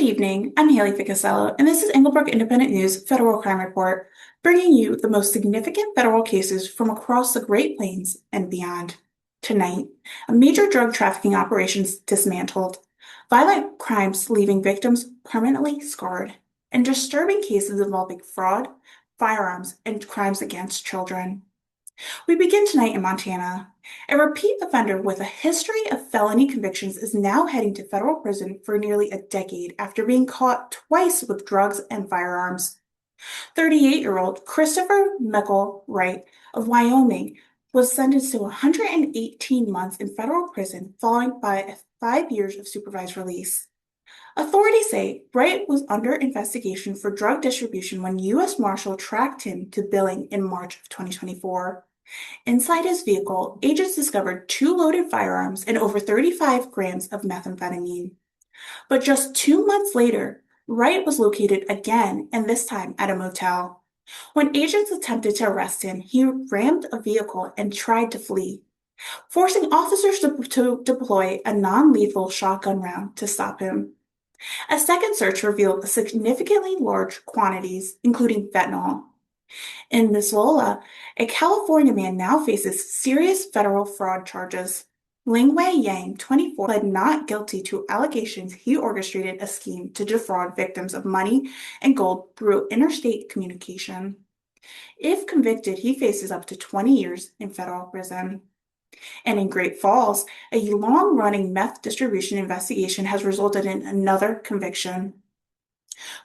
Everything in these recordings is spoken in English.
evening, I'm Haylee Ficuciello, and this is Englebrook Independent News Federal Crime Report, bringing you the most significant federal cases from across the Great Plains and beyond. Tonight, a major drug trafficking operations dismantled, violent crimes leaving victims permanently scarred, and disturbing cases involving fraud, firearms, and crimes against children. We begin tonight in Montana. A repeat offender with a history of felony convictions is now heading to federal prison for nearly a decade after being caught twice with drugs and firearms. 38-year-old Christopher Michael Wright of Wyoming was sentenced to 118 months in federal prison following by 5 years of supervised release. Authorities say Wright was under investigation for drug distribution when U.S. Marshal tracked him to Billing in March of 2024. Inside his vehicle, agents discovered 2 loaded firearms and over 35 grams of methamphetamine. But just 2 months later, Wright was located again, and this time at a motel. When agents attempted to arrest him, he rammed a vehicle and tried to flee, forcing officers to deploy a non-lethal shotgun round to stop him. A second search revealed significantly large quantities, including fentanyl. In Missoula, a California man now faces serious federal fraud charges. Lingwei Yang, 24, pled not guilty to allegations he orchestrated a scheme to defraud victims of money and gold through interstate communication. If convicted, he faces up to 20 years in federal prison. And in Great Falls, a long-running meth distribution investigation has resulted in another conviction.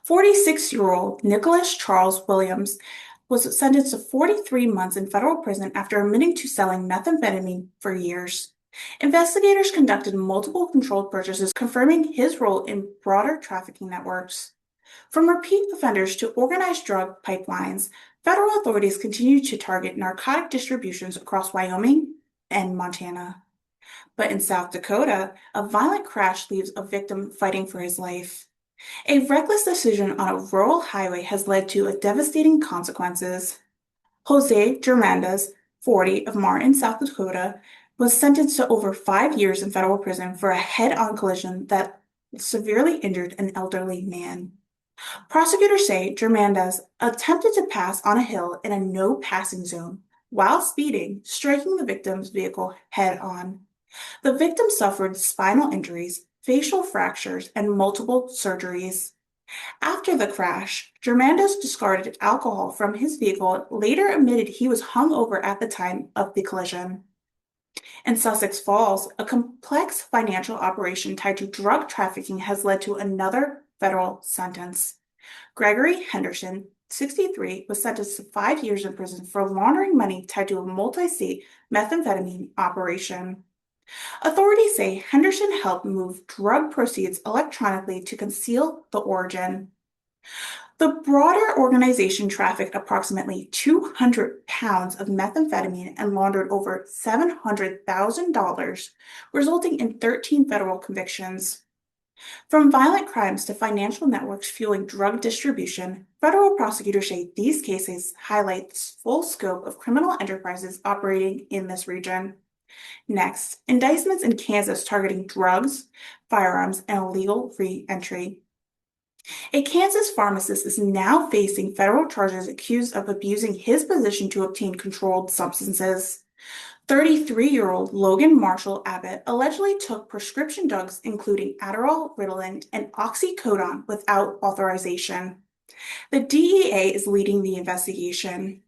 46-year-old Nicholas Charles Williams was sentenced to 43 months in federal prison after admitting to selling methamphetamine for years. Investigators conducted multiple controlled purchases, confirming his role in broader trafficking networks. From repeat offenders to organized drug pipelines, federal authorities continue to target narcotic distributions across Wyoming and Montana. But in South Dakota, a violent crash leaves a victim fighting for his life. A reckless decision on a rural highway has led to devastating consequences. Jose Germandes, 40, of Martin, South Dakota, was sentenced to over 5 years in federal prison for a head-on collision that severely injured an elderly man. Prosecutors say Germandes attempted to pass on a hill in a no-passing zone while speeding, striking the victim's vehicle head-on. The victim suffered spinal injuries, facial fractures, and multiple surgeries. After the crash, Germandes discarded alcohol from his vehicle, later admitted he was hungover at the time of the collision. In Sussex Falls, a complex financial operation tied to drug trafficking has led to another federal sentence. Gregory Henderson, 63, was sentenced to 5 years in prison for laundering money tied to a multi-state methamphetamine operation. Authorities say Henderson helped move drug proceeds electronically to conceal the origin. The broader organization trafficked approximately 200 pounds of methamphetamine and laundered over $700,000, resulting in 13 federal convictions. From violent crimes to financial networks fueling drug distribution, federal prosecutors say these cases highlight the full scope of criminal enterprises operating in this region. Next, indictments in Kansas targeting drugs, firearms, and illegal re-entry. A Kansas pharmacist is now facing federal charges accused of abusing his position to obtain controlled substances. 33-year-old Logan Marshall Abbott allegedly took prescription drugs including Adderall, Ritalin, and oxycodone without authorization. The DEA is leading the investigation.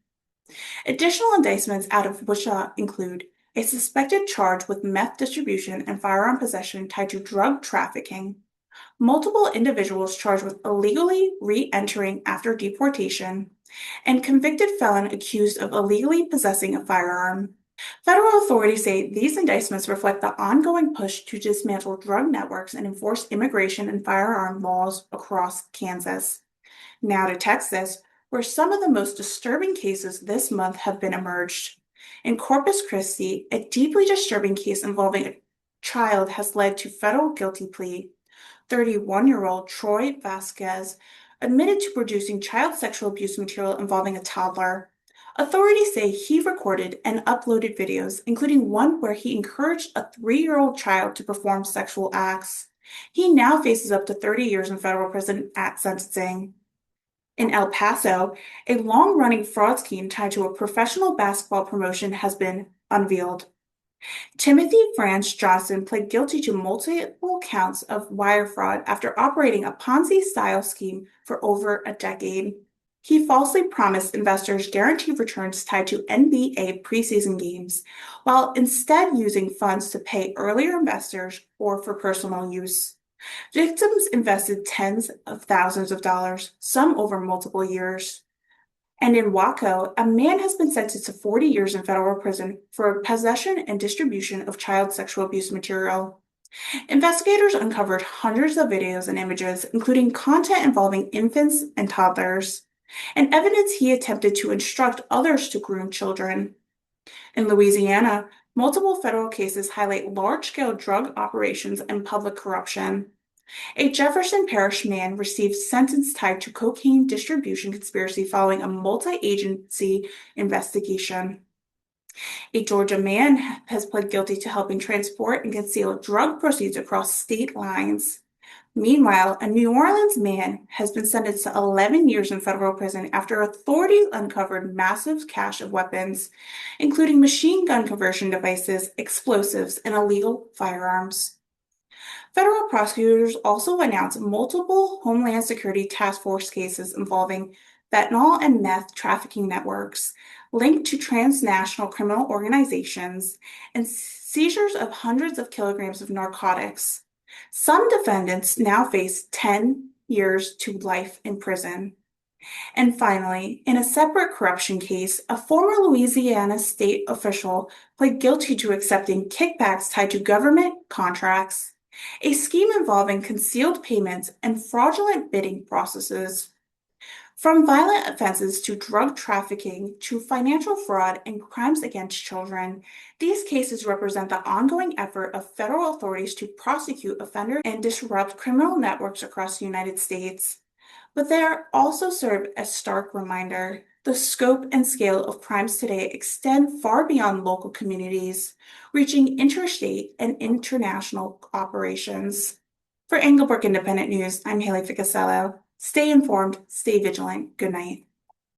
Additional indictments out of Wichita include a suspected charge with meth distribution and firearm possession tied to drug trafficking, multiple individuals charged with illegally re-entering after deportation, and convicted felon accused of illegally possessing a firearm. Federal authorities say these indictments reflect the ongoing push to dismantle drug networks and enforce immigration and firearm laws across Kansas. Now to Texas, where some of the most disturbing cases this month have been emerged. In Corpus Christi, a deeply disturbing case involving a child has led to federal guilty plea. 31-year-old Troy Vasquez admitted to producing child sexual abuse material involving a toddler. Authorities say he recorded and uploaded videos, including one where he encouraged a 3-year-old child to perform sexual acts. He now faces up to 30 years in federal prison at sentencing. In El Paso, a long-running fraud scheme tied to a professional basketball promotion has been unveiled. Timothy Franz Johnson pled guilty to multiple counts of wire fraud after operating a Ponzi-style scheme for over a decade. He falsely promised investors guaranteed returns tied to NBA preseason games, while instead using funds to pay earlier investors or for personal use. Victims invested tens of thousands of dollars, some over multiple years. And in Waco, a man has been sentenced to 40 years in federal prison for possession and distribution of child sexual abuse material. Investigators uncovered hundreds of videos and images, including content involving infants and toddlers, and evidence he attempted to instruct others to groom children. In Louisiana, multiple federal cases highlight large-scale drug operations and public corruption. A Jefferson Parish man received sentence tied to cocaine distribution conspiracy following a multi-agency investigation. A Georgia man has pled guilty to helping transport and conceal drug proceeds across state lines. Meanwhile, a New Orleans man has been sentenced to 11 years in federal prison after authorities uncovered massive cache of weapons, including machine gun conversion devices, explosives, and illegal firearms. Federal prosecutors also announced multiple Homeland Security Task Force cases involving fentanyl and meth trafficking networks linked to transnational criminal organizations and seizures of hundreds of kilograms of narcotics. Some defendants now face 10 years to life in prison. And finally, in a separate corruption case, a former Louisiana state official pled guilty to accepting kickbacks tied to government contracts, a scheme involving concealed payments and fraudulent bidding processes. From violent offenses to drug trafficking to financial fraud and crimes against children, these cases represent the ongoing effort of federal authorities to prosecute offenders and disrupt criminal networks across the United States. But they also serve as stark reminder. The scope and scale of crimes today extend far beyond local communities, reaching interstate and international operations. For Englebrook Independent News, I'm Haylee Ficuciello. Stay informed, stay vigilant. Good night.